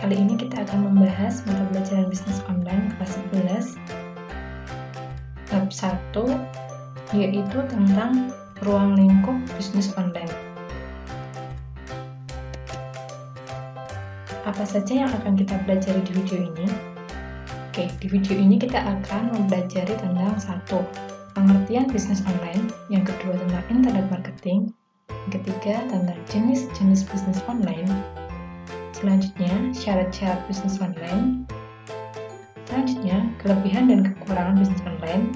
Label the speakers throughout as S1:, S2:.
S1: Kali ini kita akan membahas mata pelajaran bisnis online kelas 11 bab 1, yaitu tentang ruang lingkup bisnis online. Apa saja yang akan kita pelajari di video ini? Oke, di video ini kita akan mempelajari tentang 1, pengertian bisnis online, yang kedua tentang internet marketing, yang ketiga tentang jenis-jenis bisnis online, selanjutnya syarat-syarat bisnis online, selanjutnya kelebihan dan kekurangan bisnis online,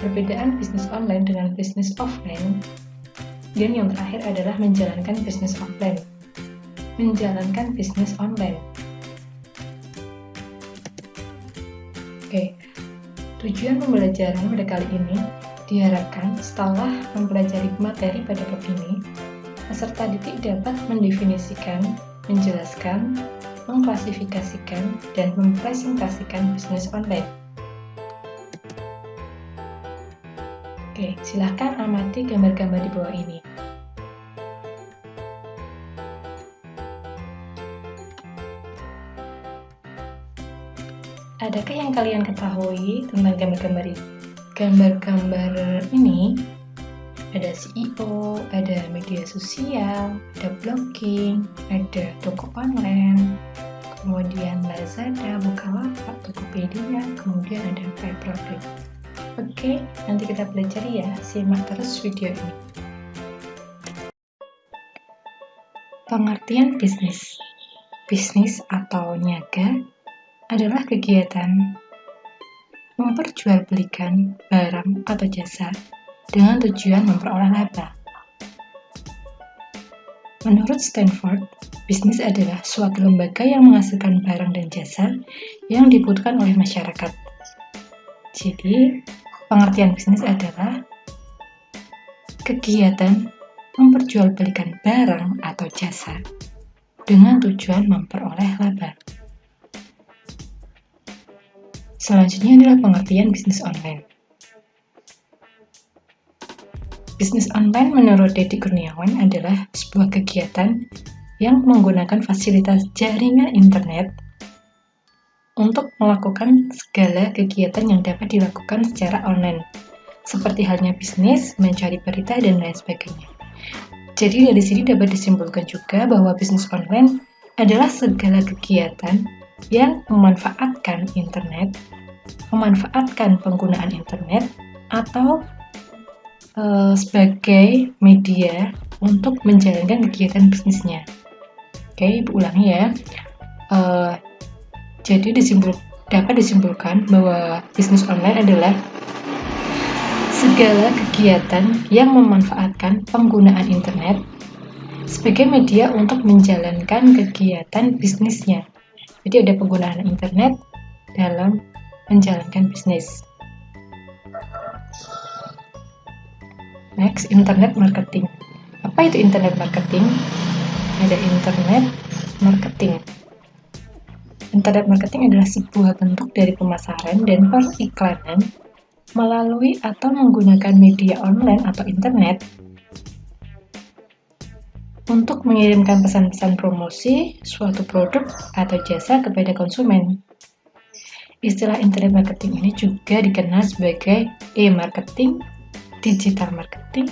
S1: perbedaan bisnis online dengan bisnis offline, dan yang terakhir adalah menjalankan bisnis offline. Menjalankan bisnis online. Oke, tujuan pembelajaran pada kali ini diharapkan setelah mempelajari materi pada bab ini, peserta didik dapat mendefinisikan, menjelaskan, mengklasifikasikan, dan mempresentasikan bisnis online. Oke, silahkan amati gambar-gambar di bawah ini. Adakah yang kalian ketahui tentang gambar-gambar ini? Gambar-gambar ini ada CEO, ada media sosial, ada blogging, ada toko online, kemudian Lazada, Bukalapak, Tokopedia, kemudian ada Pay-per-click. Oke, nanti kita pelajari ya, simak terus video ini. Pengertian bisnis. Bisnis atau niaga adalah kegiatan memperjualbelikan barang atau jasa dengan tujuan memperoleh laba. Menurut Stanford, bisnis adalah suatu lembaga yang menghasilkan barang dan jasa yang dibutuhkan oleh masyarakat. Jadi, pengertian bisnis adalah kegiatan memperjualbelikan barang atau jasa dengan tujuan memperoleh laba. Selanjutnya adalah pengertian bisnis online. Bisnis online menurut Deddy Kurniawan adalah sebuah kegiatan yang menggunakan fasilitas jaringan internet untuk melakukan segala kegiatan yang dapat dilakukan secara online, seperti halnya bisnis, mencari berita, dan lain sebagainya. Jadi dari sini dapat disimpulkan juga bahwa bisnis online adalah segala kegiatan yang memanfaatkan internet, memanfaatkan penggunaan internet, atau sebagai media untuk menjalankan kegiatan bisnisnya. Oke, Ibu ulangi ya. Jadi dapat disimpulkan bahwa bisnis online adalah segala kegiatan yang memanfaatkan penggunaan internet sebagai media untuk menjalankan kegiatan bisnisnya. Jadi ada penggunaan internet dalam menjalankan bisnis. Next, internet marketing. Apa itu internet marketing? Ada internet marketing. Internet marketing adalah sebuah bentuk dari pemasaran dan periklanan melalui atau menggunakan media online atau internet untuk mengirimkan pesan-pesan promosi suatu produk atau jasa kepada konsumen. Istilah internet marketing ini juga dikenal sebagai e-marketing, digital marketing,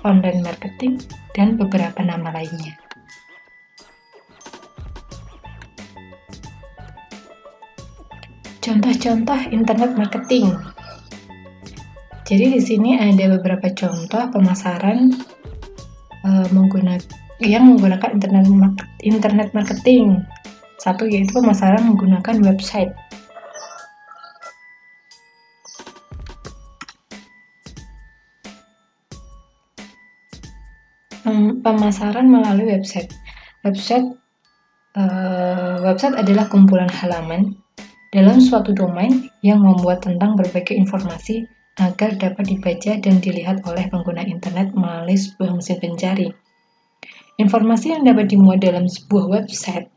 S1: online marketing, dan beberapa nama lainnya. Contoh-contoh internet marketing. Jadi di sini ada beberapa contoh pemasaran yang menggunakan internet marketing. Satu yaitu pemasaran menggunakan website. Pemasaran melalui website. Website adalah kumpulan halaman dalam suatu domain yang memuat tentang berbagai informasi agar dapat dibaca dan dilihat oleh pengguna internet melalui sebuah mesin pencari. Informasi yang dapat dimuat dalam sebuah website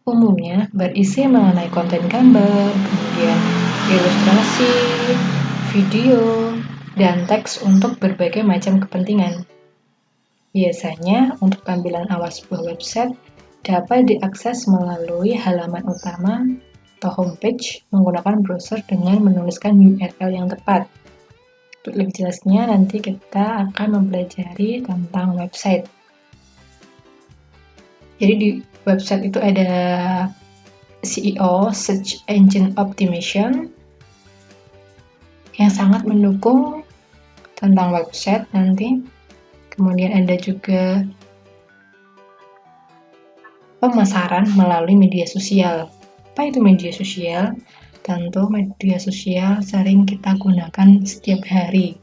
S1: umumnya berisi mengenai konten gambar, kemudian ilustrasi, video, dan teks untuk berbagai macam kepentingan. Biasanya, untuk tampilan awal sebuah website dapat diakses melalui halaman utama atau homepage menggunakan browser dengan menuliskan URL yang tepat. Untuk lebih jelasnya, nanti kita akan mempelajari tentang website. Jadi di website itu ada SEO, Search Engine Optimization, yang sangat mendukung tentang website nanti. Kemudian ada juga pemasaran melalui media sosial. Apa itu media sosial? Tentu media sosial sering kita gunakan setiap hari.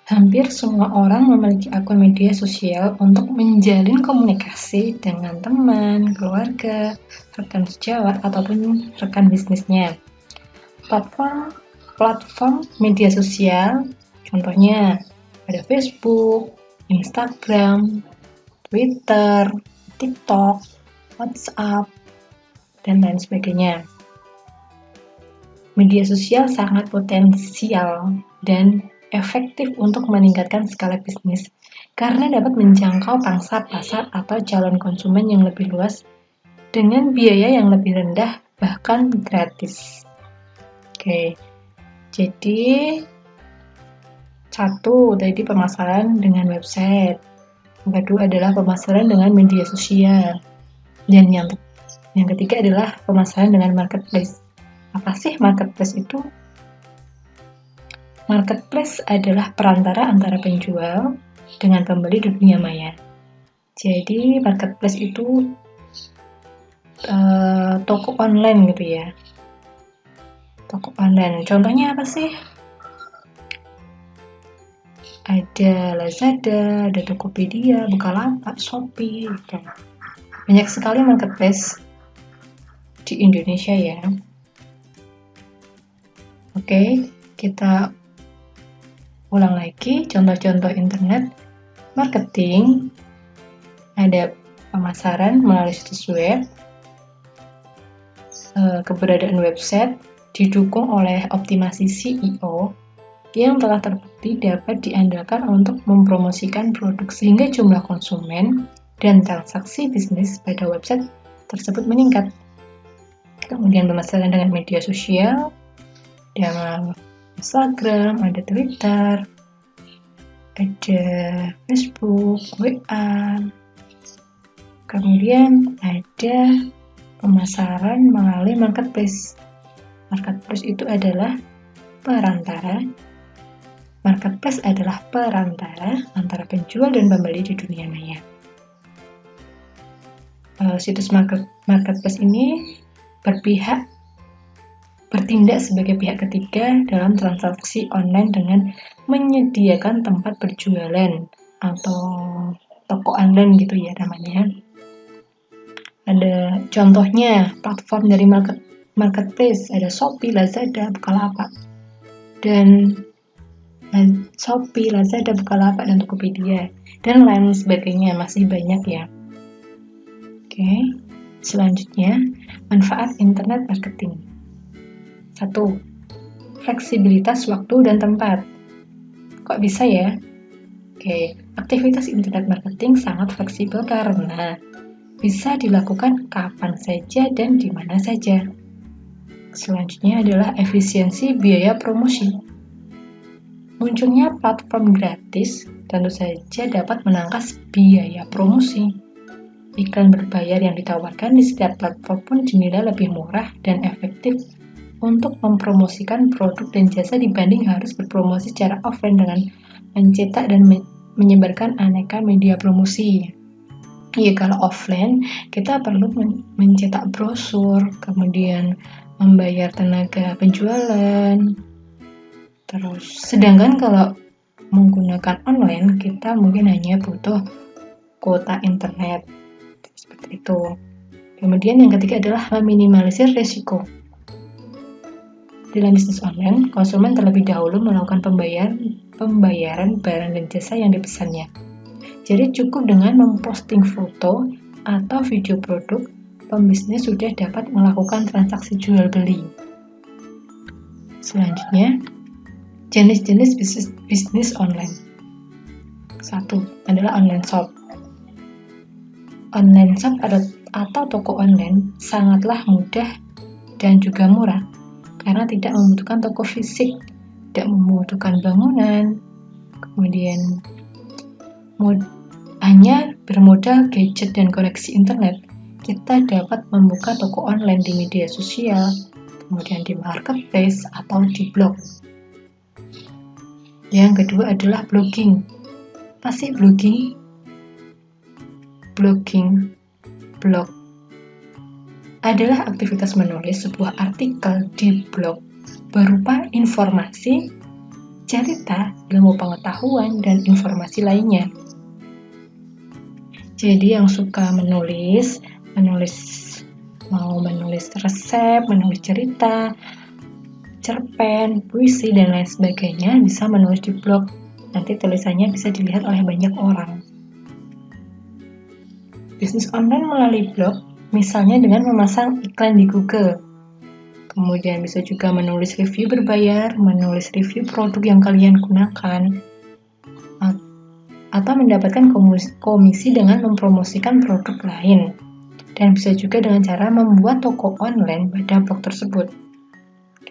S1: Hampir semua orang memiliki akun media sosial untuk menjalin komunikasi dengan teman, keluarga, rekan sejawat, ataupun rekan bisnisnya. Platform media sosial, contohnya ada Facebook, Instagram, Twitter, TikTok, WhatsApp, dan lain sebagainya. Media sosial sangat potensial dan efektif untuk meningkatkan skala bisnis karena dapat menjangkau pangsa pasar atau calon konsumen yang lebih luas dengan biaya yang lebih rendah, bahkan gratis. Oke, jadi satu tadi pemasaran dengan website, yang kedua adalah pemasaran dengan media sosial, dan yang ketiga adalah pemasaran dengan marketplace. Apa sih marketplace itu? Marketplace adalah perantara antara penjual dengan pembeli di dunia maya. Jadi marketplace itu toko online gitu ya. Toko online. Contohnya apa sih? Ada Lazada, ada Tokopedia, Bukalapak, Shopee, gitu. Banyak sekali marketplace di Indonesia ya. Oke, kita ulang lagi contoh-contoh internet marketing. Ada pemasaran melalui situs web, keberadaan website didukung oleh optimasi SEO yang telah terbukti dapat diandalkan untuk mempromosikan produk sehingga jumlah konsumen dan transaksi bisnis pada website tersebut meningkat. Kemudian pemasaran dengan media sosial, ada Instagram, ada Twitter, ada Facebook, WA. Kemudian ada pemasaran melalui marketplace. Marketplace itu adalah perantara. Marketplace adalah perantara antara penjual dan pembeli di dunia maya. Situs marketplace ini bertindak sebagai pihak ketiga dalam transaksi online dengan menyediakan tempat berjualan atau toko online gitu ya namanya. Ada contohnya platform dari marketplace, ada Shopee, Lazada, Bukalapak, dan Shopee, Lazada, Bukalapak, dan Tokopedia, dan lain sebagainya, masih banyak ya. Oke, selanjutnya manfaat internet marketing. 1. Fleksibilitas waktu dan tempat. Kok bisa ya? Oke, aktivitas internet marketing sangat fleksibel karena bisa dilakukan kapan saja dan di mana saja. Selanjutnya adalah efisiensi biaya promosi. Munculnya platform gratis tentu saja dapat menangkas biaya promosi. Iklan berbayar yang ditawarkan di setiap platform pun dinilai lebih murah dan efektif untuk mempromosikan produk dan jasa dibanding harus berpromosi secara offline dengan mencetak dan menyebarkan aneka media promosi. Ya, kalau offline kita perlu mencetak brosur, kemudian membayar tenaga penjualan. Terus, sedangkan kalau menggunakan online, kita mungkin hanya butuh kuota internet. Seperti itu. Kemudian yang ketiga adalah meminimalisir risiko. Dalam bisnis online, konsumen terlebih dahulu melakukan pembayaran barang dan jasa yang dipesannya. Jadi cukup dengan memposting foto atau video produk, pembisnis sudah dapat melakukan transaksi jual beli. Selanjutnya, Jenis-jenis bisnis online. 1 adalah online shop. Online shop atau toko online sangatlah mudah dan juga murah karena tidak membutuhkan toko fisik, tidak membutuhkan bangunan, kemudian hanya bermodal gadget dan koneksi internet. Kita dapat membuka toko online di media sosial, kemudian di marketplace atau di blog. Yang kedua adalah blogging. Apa sih blogging? Blog adalah aktivitas menulis sebuah artikel di blog berupa informasi, cerita, ilmu pengetahuan, dan informasi lainnya. Jadi yang suka menulis resep, menulis cerita, cerpen, puisi, dan lain sebagainya bisa menulis di blog. Nanti tulisannya bisa dilihat oleh banyak orang. Bisnis online melalui blog, misalnya dengan memasang iklan di Google. Kemudian bisa juga menulis review berbayar, menulis review produk yang kalian gunakan, atau mendapatkan komisi dengan mempromosikan produk lain. Dan bisa juga dengan cara membuat toko online pada blog tersebut.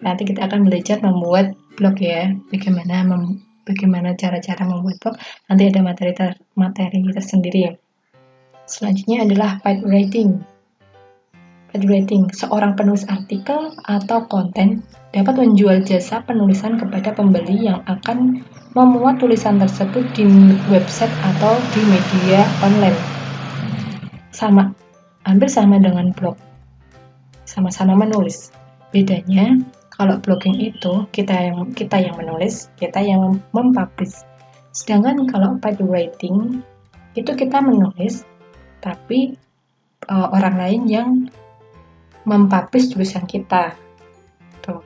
S1: Nanti kita akan belajar membuat blog ya, bagaimana cara-cara membuat blog. Nanti ada materi tersendiri. Selanjutnya adalah paid writing. Paid writing, seorang penulis artikel atau konten dapat menjual jasa penulisan kepada pembeli yang akan memuat tulisan tersebut di website atau di media online. Hampir sama dengan blog. Sama-sama menulis. Bedanya, kalau blogging itu kita yang menulis, kita yang mempublish. Sedangkan kalau paid writing itu kita menulis, tapi orang lain yang mempublish tulisan kita. Tuh.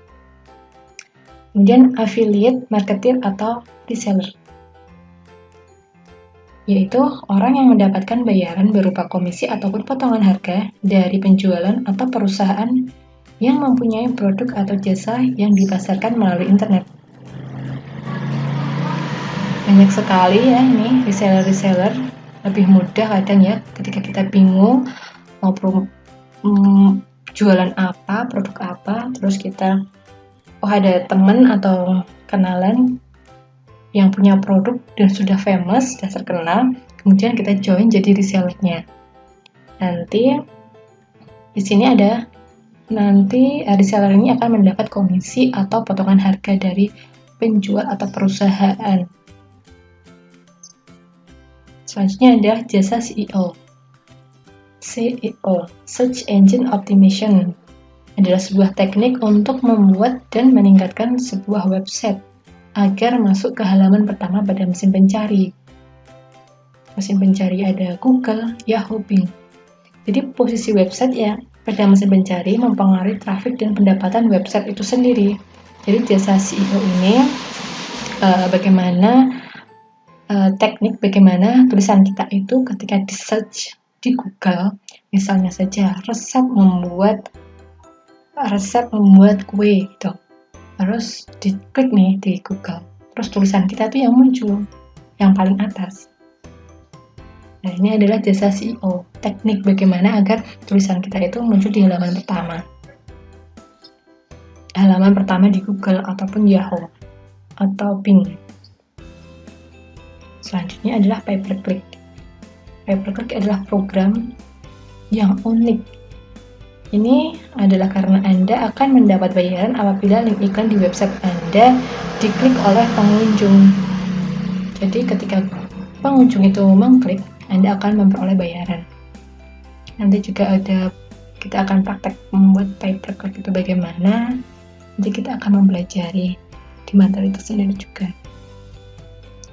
S1: Kemudian affiliate marketing atau reseller, yaitu orang yang mendapatkan bayaran berupa komisi ataupun potongan harga dari penjualan atau perusahaan yang mempunyai produk atau jasa yang dipasarkan melalui internet. Banyak sekali ya ini reseller. Lebih mudah kadang ya ketika kita bingung mau jualan apa, produk apa, terus kita ada teman atau kenalan yang punya produk dan sudah famous, sudah terkenal, kemudian kita join jadi resellernya. Nanti di sini reseller ini akan mendapat komisi atau potongan harga dari penjual atau perusahaan. Selanjutnya ada jasa SEO. Search Engine Optimization, adalah sebuah teknik untuk membuat dan meningkatkan sebuah website agar masuk ke halaman pertama pada mesin pencari. Mesin pencari ada Google, Yahoo, Bing. Jadi posisi website ya pada mesin pencari mempengaruhi traffic dan pendapatan website itu sendiri. Jadi jasa SEO ini teknik bagaimana tulisan kita itu ketika di search di Google, misalnya saja resep membuat kue gitu. Terus diklik nih di Google, terus tulisan kita tuh yang muncul yang paling atas. Nah, ini adalah jasa SEO, teknik bagaimana agar tulisan kita itu muncul di halaman pertama di Google ataupun Yahoo atau Bing. Selanjutnya adalah pay-per-click. Pay-per-click adalah program yang unik. Ini adalah karena Anda akan mendapat bayaran apabila link iklan di website Anda diklik oleh pengunjung. Jadi ketika pengunjung itu mengklik, Anda akan memperoleh bayaran. Nanti juga kita akan praktek membuat pay-per-click itu bagaimana. Nanti kita akan mempelajari di materi tersendiri juga.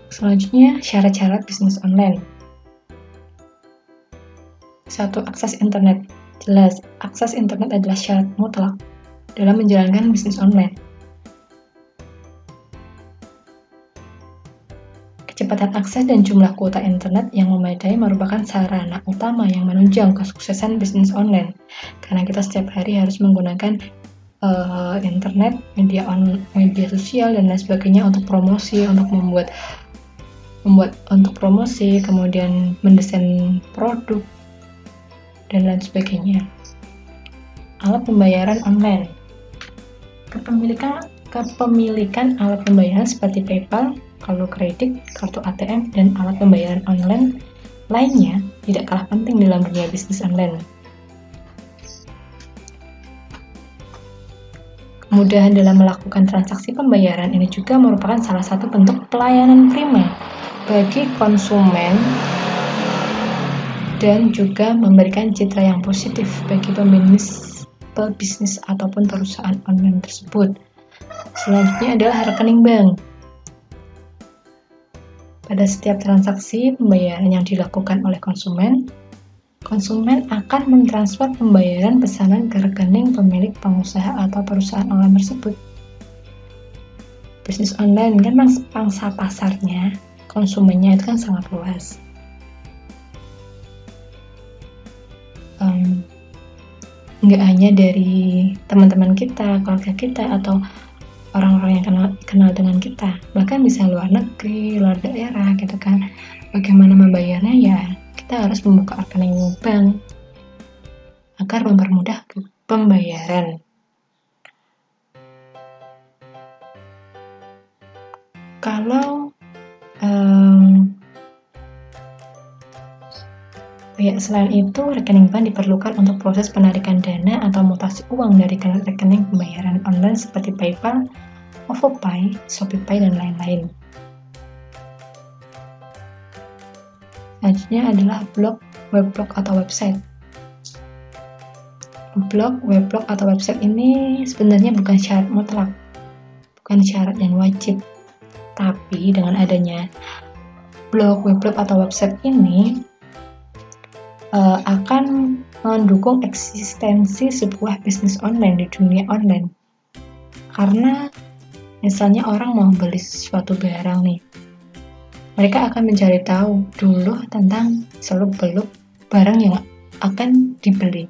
S1: Selanjutnya, syarat-syarat bisnis online. 1. Akses internet. Jelas, akses internet adalah syarat mutlak dalam menjalankan bisnis online. Kecepatan akses dan jumlah kuota internet yang memadai merupakan sarana utama yang menunjang kesuksesan bisnis online. Karena kita setiap hari harus menggunakan internet, media sosial dan lain sebagainya untuk promosi, untuk untuk promosi, kemudian mendesain produk dan lain sebagainya. Alat pembayaran online. Kepemilikan alat pembayaran seperti PayPal, kartu kredit, kartu ATM, dan alat pembayaran online lainnya tidak kalah penting dalam dunia bisnis online. Kemudahan dalam melakukan transaksi pembayaran ini juga merupakan salah satu bentuk pelayanan prima bagi konsumen dan juga memberikan citra yang positif bagi pebisnis ataupun perusahaan online tersebut. Selanjutnya adalah rekening bank. Pada setiap transaksi pembayaran yang dilakukan oleh konsumen akan mentransfer pembayaran pesanan ke rekening pemilik pengusaha atau perusahaan online tersebut. Bisnis online kan pangsa pasarnya, konsumennya itu kan sangat luas. Nggak hanya dari teman-teman kita, keluarga kita, atau orang-orang yang kenal dengan kita, bahkan bisa luar negeri, luar daerah gitu kan. Bagaimana membayarnya? Ya kita harus membuka rekening bank agar mempermudah pembayaran. Kalau selain itu, rekening bank diperlukan untuk proses penarikan dana atau mutasi uang dari rekening pembayaran online seperti PayPal, OVOPay, ShopeePay, dan lain-lain. Selanjutnya adalah blog, weblog, atau website. Blog, weblog, atau website ini sebenarnya bukan syarat mutlak, bukan syarat yang wajib. Tapi dengan adanya blog, weblog, atau website ini akan mendukung eksistensi sebuah bisnis online di dunia online. Karena misalnya orang mau beli suatu barang nih, mereka akan mencari tahu dulu tentang seluk-beluk barang yang akan dibeli.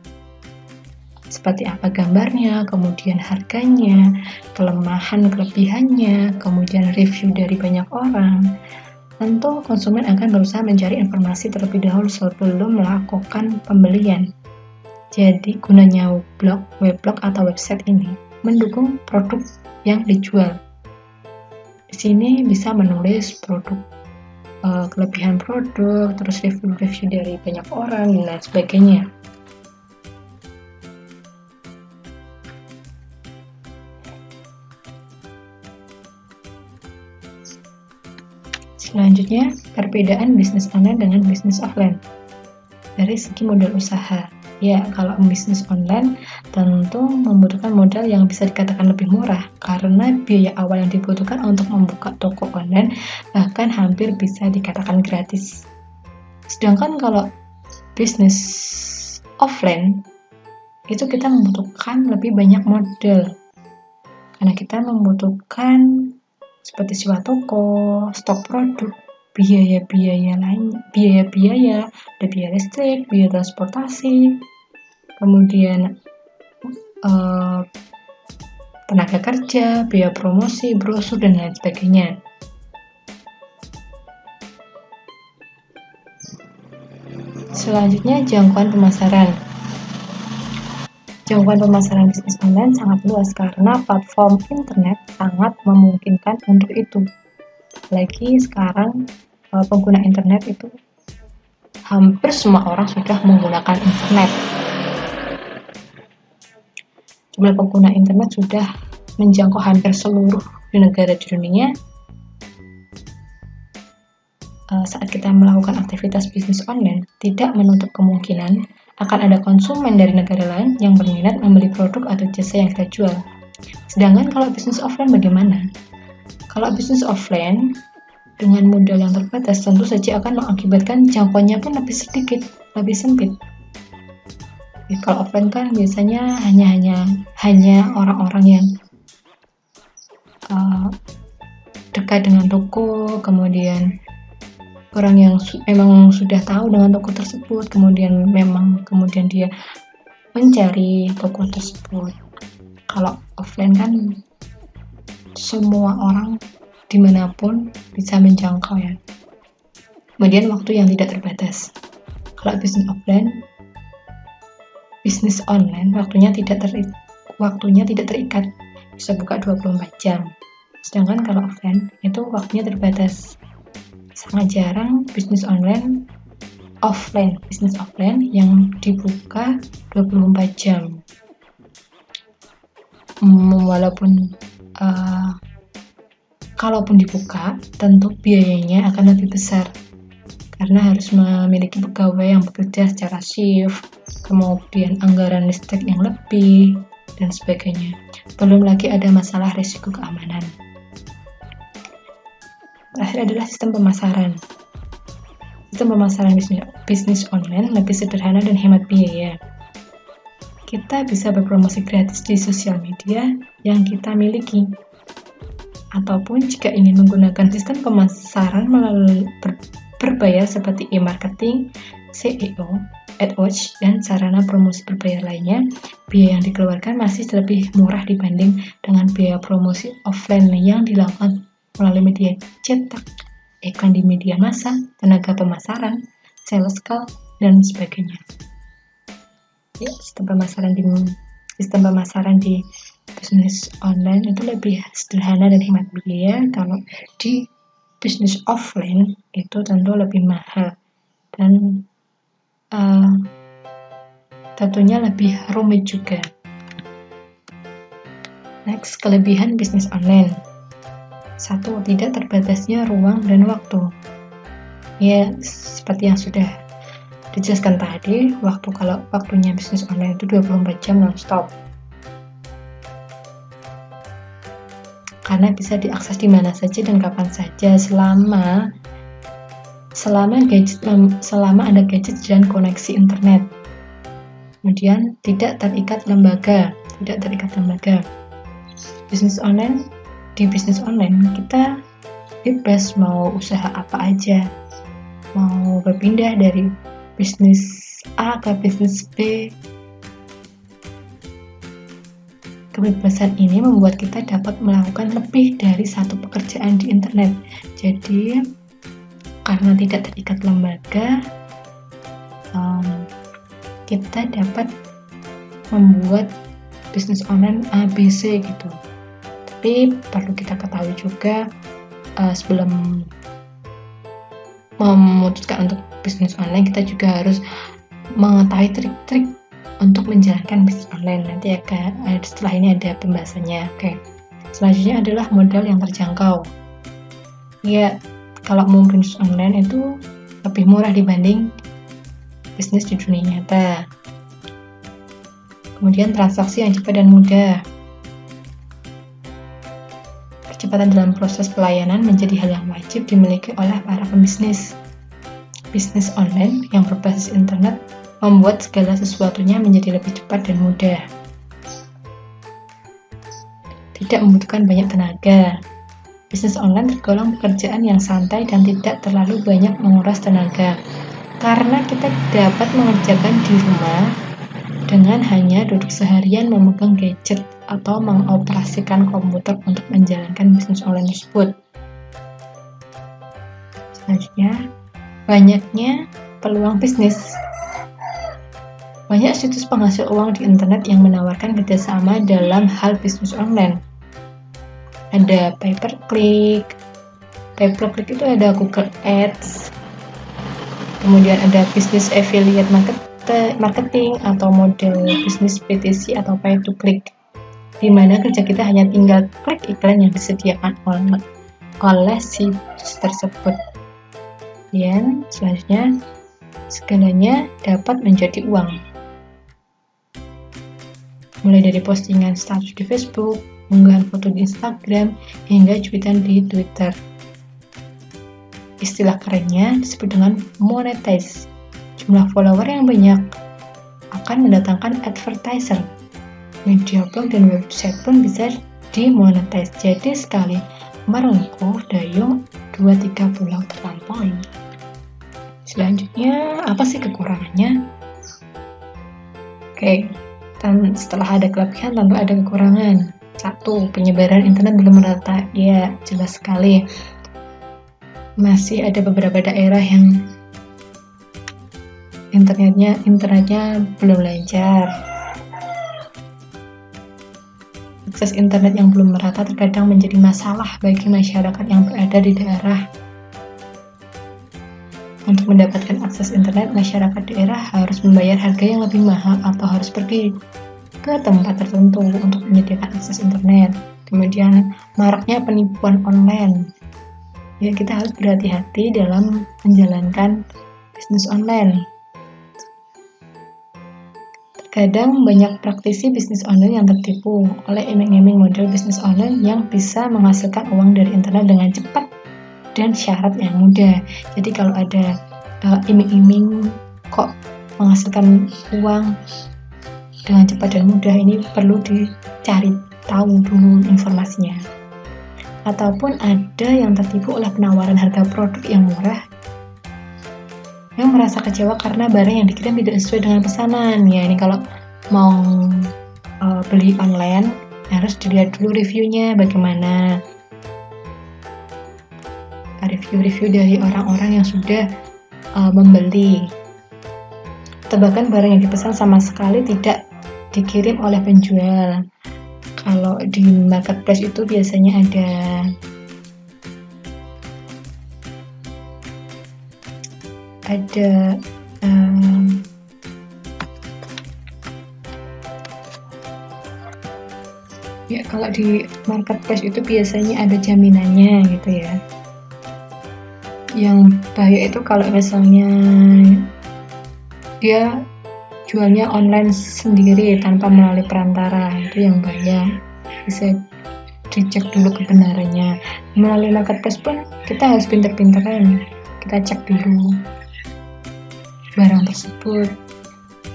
S1: Seperti apa gambarnya, kemudian harganya, kelemahan, kelebihannya, kemudian review dari banyak orang. Tentu konsumen akan berusaha mencari informasi terlebih dahulu sebelum melakukan pembelian. Jadi gunanya blog, weblog, atau website ini mendukung produk yang dijual. Di sini bisa menulis produk, kelebihan produk, terus review dari banyak orang, dan lain sebagainya. Selanjutnya, perbedaan bisnis online dengan bisnis offline. Dari segi modal usaha, ya kalau bisnis online tentu membutuhkan modal yang bisa dikatakan lebih murah karena biaya awal yang dibutuhkan untuk membuka toko online bahkan hampir bisa dikatakan gratis. Sedangkan kalau bisnis offline itu kita membutuhkan lebih banyak modal karena kita membutuhkan seperti sewa toko, stok produk, biaya-biaya lain, biaya-biaya, ada biaya listrik, biaya transportasi, kemudian tenaga kerja, biaya promosi, brosur, dan lain sebagainya. Selanjutnya, jangkauan pemasaran. Jangkauan pemasaran bisnis online sangat luas karena platform internet sangat memungkinkan untuk itu. Apalagi sekarang pengguna internet itu hampir semua orang sudah menggunakan internet. Jumlah pengguna internet sudah menjangkau hampir seluruh negara di dunia. Saat kita melakukan aktivitas bisnis online, tidak menutup kemungkinan akan ada konsumen dari negara lain yang berminat membeli produk atau jasa yang kita jual. Sedangkan kalau bisnis offline bagaimana? Kalau bisnis offline dengan modal yang terbatas tentu saja akan mengakibatkan jangkauannya pun lebih sedikit, lebih sempit. Kalau offline kan biasanya hanya orang-orang yang dekat dengan toko, kemudian orang yang memang sudah tahu dengan toko tersebut, kemudian dia mencari toko tersebut. Kalau offline kan semua orang dimanapun bisa menjangkau ya. Kemudian waktu yang tidak terbatas. Kalau bisnis offline, bisnis online waktunya tidak terikat, bisa buka 24 jam. Sedangkan kalau offline itu waktunya terbatas. Sangat jarang bisnis offline yang dibuka 24 jam. Walaupun kalaupun dibuka, tentu biayanya akan lebih besar karena harus memiliki pegawai yang bekerja secara shift, kemudian anggaran listrik yang lebih, dan sebagainya. Belum lagi ada masalah risiko keamanan. Terakhir adalah sistem pemasaran. Sistem pemasaran bisnis online lebih sederhana dan hemat biaya. Kita bisa berpromosi gratis di sosial media yang kita miliki. Ataupun jika ingin menggunakan sistem pemasaran melalui berbayar seperti e-marketing, SEO, AdWords, dan sarana promosi berbayar lainnya, biaya yang dikeluarkan masih lebih murah dibanding dengan biaya promosi offline yang dilakukan melalui media cetak, iklan di media massa, tenaga pemasaran, sales call, dan sebagainya. Ya, sistem pemasaran di bisnis online itu lebih sederhana dan hemat biaya. Kalau di bisnis offline itu tentu lebih mahal dan tentunya lebih rumit juga. Next, kelebihan bisnis online. 1. Tidak terbatasnya ruang dan waktu. Ya, seperti yang sudah dijelaskan tadi, kalau waktunya bisnis online itu 24 jam non-stop. Karena bisa diakses di mana saja dan kapan saja selama ada gadget dan koneksi internet. Kemudian tidak terikat lembaga. Di bisnis online kita bebas mau usaha apa aja, mau berpindah dari bisnis A ke bisnis B. Kebebasan ini membuat kita dapat melakukan lebih dari satu pekerjaan di internet. Jadi karena tidak terikat lembaga, kita dapat membuat bisnis online ABC gitu. Tapi perlu kita ketahui juga sebelum memutuskan untuk bisnis online, kita juga harus mengetahui trik-trik untuk menjalankan bisnis online. Nanti setelah ini ada pembahasannya. Oke. Selanjutnya adalah modal yang terjangkau. Ya, kalau mau bisnis online itu lebih murah dibanding bisnis di dunia nyata. Kemudian transaksi yang cepat dan mudah. Kecepatan dalam proses pelayanan menjadi hal yang wajib dimiliki oleh para pembisnis. Bisnis online yang berbasis internet membuat segala sesuatunya menjadi lebih cepat dan mudah. Tidak membutuhkan banyak tenaga. Bisnis online tergolong pekerjaan yang santai dan tidak terlalu banyak menguras tenaga. Karena kita dapat mengerjakan di rumah dengan hanya duduk seharian memegang gadget atau mengoperasikan komputer untuk menjalankan bisnis online tersebut. Selanjutnya, banyaknya peluang bisnis. Banyak situs penghasil uang di internet yang menawarkan kerjasama dalam hal bisnis online. Ada pay-per-click itu ada Google Ads, kemudian ada bisnis affiliate marketing atau model bisnis PTC atau pay-to-click, di mana kerja kita hanya tinggal klik iklan yang disediakan oleh situs tersebut. Dan selanjutnya, segalanya dapat menjadi uang. Mulai dari postingan status di Facebook, unggahan foto di Instagram, hingga cuitan di Twitter. Istilah kerennya disebut dengan monetize. Jumlah follower yang banyak akan mendatangkan advertiser. Media blog dan website pun bisa dimonetize. Jadi sekali merengkuh dayung 2-3 pulau terlampaui. Selanjutnya, apa sih kekurangannya? Oke, Dan setelah ada kelebihan tentu ada kekurangan. 1. Penyebaran internet belum merata. Ya, jelas sekali. Masih ada beberapa daerah yang internetnya belum lancar. Akses internet yang belum merata terkadang menjadi masalah bagi masyarakat yang berada di daerah. Untuk mendapatkan akses internet, masyarakat daerah harus membayar harga yang lebih mahal atau harus pergi ke tempat tertentu untuk menyediakan akses internet. Kemudian, maraknya penipuan online. Ya, kita harus berhati-hati dalam menjalankan bisnis online. Kadang banyak praktisi bisnis online yang tertipu oleh iming-iming model bisnis online yang bisa menghasilkan uang dari internet dengan cepat dan syarat yang mudah. Jadi kalau ada iming-iming kok menghasilkan uang dengan cepat dan mudah, ini perlu dicari tahu dulu informasinya. Ataupun ada yang tertipu oleh penawaran harga produk yang murah, yang merasa kecewa karena barang yang dikirim tidak sesuai dengan pesanan. Ya, ini kalau mau beli online harus dilihat dulu reviewnya bagaimana. Review dari orang-orang yang sudah membeli. Atau bahkan barang yang dipesan sama sekali tidak dikirim oleh penjual. Kalau di marketplace itu biasanya ada ya, kalau di marketplace itu biasanya ada jaminannya gitu ya. Yang bahaya itu kalau misalnya dia jualnya online sendiri tanpa melalui perantara, itu yang bahaya. Bisa dicek dulu kebenarannya. Melalui marketplace pun kita harus pinter-pinteran, kita cek dulu barang tersebut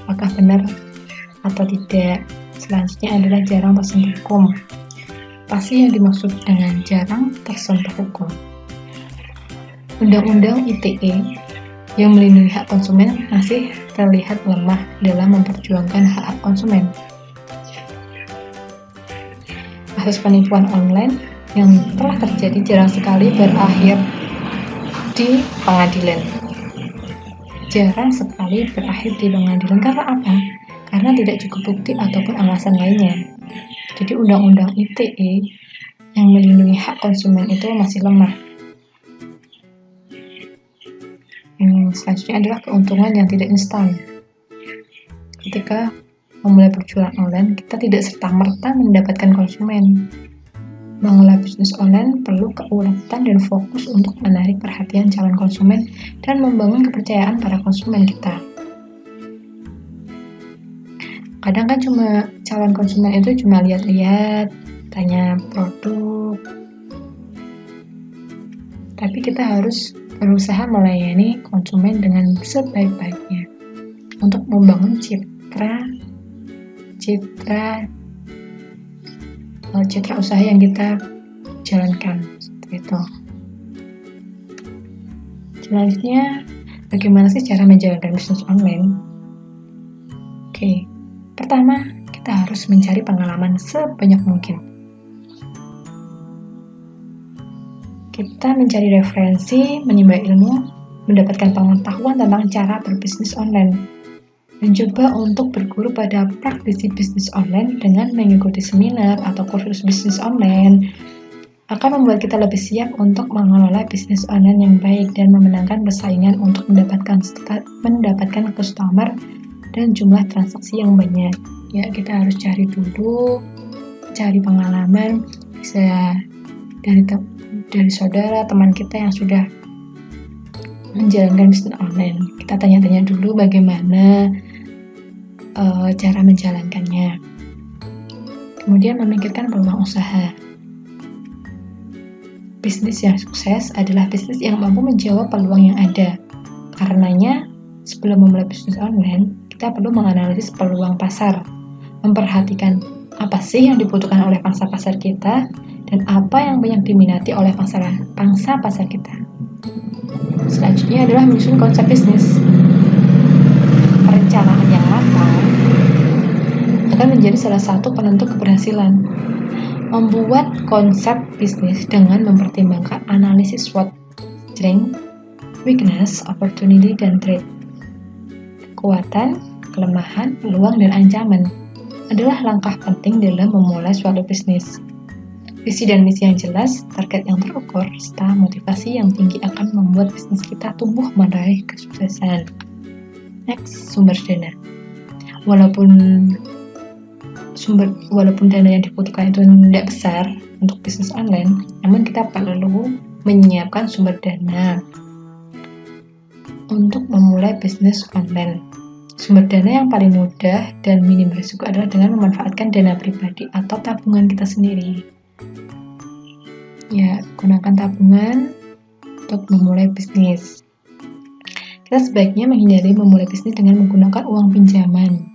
S1: apakah benar atau tidak. Selanjutnya adalah jarang tersentuh hukum. Pasti yang dimaksud dengan jarang tersentuh hukum. Undang-undang ITE yang melindungi hak konsumen masih terlihat lemah dalam memperjuangkan hak konsumen. Kasus penipuan online yang telah terjadi jarang sekali berakhir di pengadilan. Jarang sekali berakhir di pengadilan. Karena apa? Karena tidak cukup bukti ataupun alasan lainnya. Jadi undang-undang ITE yang melindungi hak konsumen itu masih lemah. Yang selanjutnya adalah keuntungan yang tidak instan. Ketika memulai perjualan online, kita tidak serta-merta mendapatkan konsumen. Mengelola bisnis online perlu keuletan dan fokus untuk menarik perhatian calon konsumen dan membangun kepercayaan para konsumen kita. Kadang kan calon konsumen itu cuma lihat-lihat, tanya produk. Tapi kita harus berusaha melayani konsumen dengan sebaik-baiknya untuk membangun citra usaha yang kita jalankan, seperti itu. Selanjutnya, bagaimana sih cara menjalankan bisnis online? Oke, pertama kita harus mencari pengalaman sebanyak mungkin. Kita mencari referensi, menimba ilmu, mendapatkan pengetahuan tentang cara berbisnis online. Mencoba untuk berguru pada praktisi bisnis online dengan mengikuti seminar atau kursus bisnis online akan membuat kita lebih siap untuk mengelola bisnis online yang baik dan memenangkan persaingan untuk mendapatkan customer dan jumlah transaksi yang banyak. Ya, kita harus cari pengalaman, bisa dari saudara, teman kita yang sudah menjalankan bisnis online. Kita tanya-tanya dulu bagaimana cara menjalankannya. Kemudian memikirkan peluang usaha. Bisnis yang sukses adalah bisnis yang mampu menjawab peluang yang ada. Karenanya, sebelum memulai bisnis online, kita perlu menganalisis peluang pasar, memperhatikan apa sih yang dibutuhkan oleh pangsa pasar kita dan apa yang banyak diminati oleh pangsa pasar kita. Selanjutnya adalah menyusun konsep bisnis. Perencanaan yang matang akan menjadi salah satu penentu keberhasilan. Membuat konsep bisnis dengan mempertimbangkan analisis SWOT, strength, weakness, opportunity, dan threat. Kekuatan, kelemahan, peluang, dan ancaman adalah langkah penting dalam memulai suatu bisnis. Visi dan misi yang jelas, target yang terukur, serta motivasi yang tinggi akan membuat bisnis kita tumbuh meraih kesuksesan. Next, sumber dana. Walaupun dana yang dibutuhkan itu tidak besar untuk bisnis online, namun kita perlu menyiapkan sumber dana untuk memulai bisnis online. Sumber dana yang paling mudah dan minim risiko adalah dengan memanfaatkan dana pribadi atau tabungan kita sendiri. Ya, gunakan tabungan untuk memulai bisnis. Kita sebaiknya menghindari memulai bisnis dengan menggunakan uang pinjaman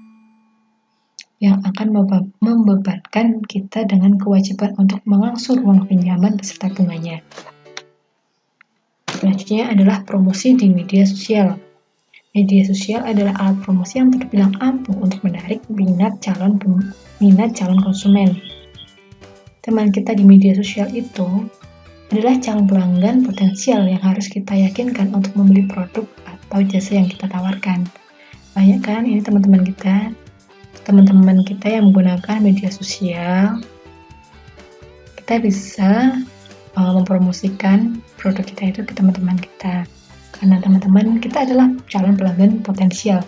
S1: yang akan membebankan kita dengan kewajiban untuk mengangsur uang pinjaman beserta bunganya. Selanjutnya adalah promosi di media sosial. Media sosial adalah alat promosi yang terbilang ampuh untuk menarik minat calon konsumen. Teman kita di media sosial itu adalah calon pelanggan potensial yang harus kita yakinkan untuk membeli produk atau jasa yang kita tawarkan. Banyak kan ini teman-teman kita yang menggunakan media sosial. Kita bisa mempromosikan produk kita itu ke teman-teman kita, karena teman-teman kita adalah calon pelanggan potensial.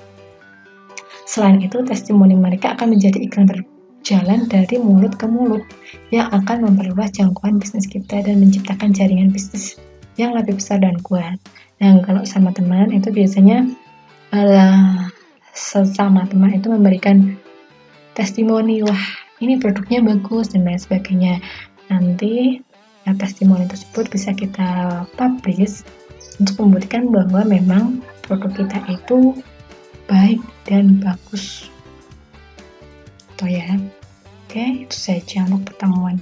S1: Selain itu, testimoni mereka akan menjadi iklan berjalan dari mulut ke mulut yang akan memperluas jangkauan bisnis kita dan menciptakan jaringan bisnis yang lebih besar dan kuat. Nah, kalau sama teman itu biasanya sesama teman itu memberikan testimoni, wah ini produknya bagus dan lain sebagainya. Nanti testimoni tersebut bisa kita publish untuk membuktikan bahwa memang produk kita itu baik dan bagus. Itu ya. Oke, itu saja untuk pertemuan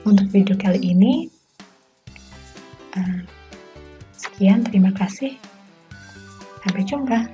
S1: untuk video kali ini. Sekian, terima kasih. Sampai jumpa.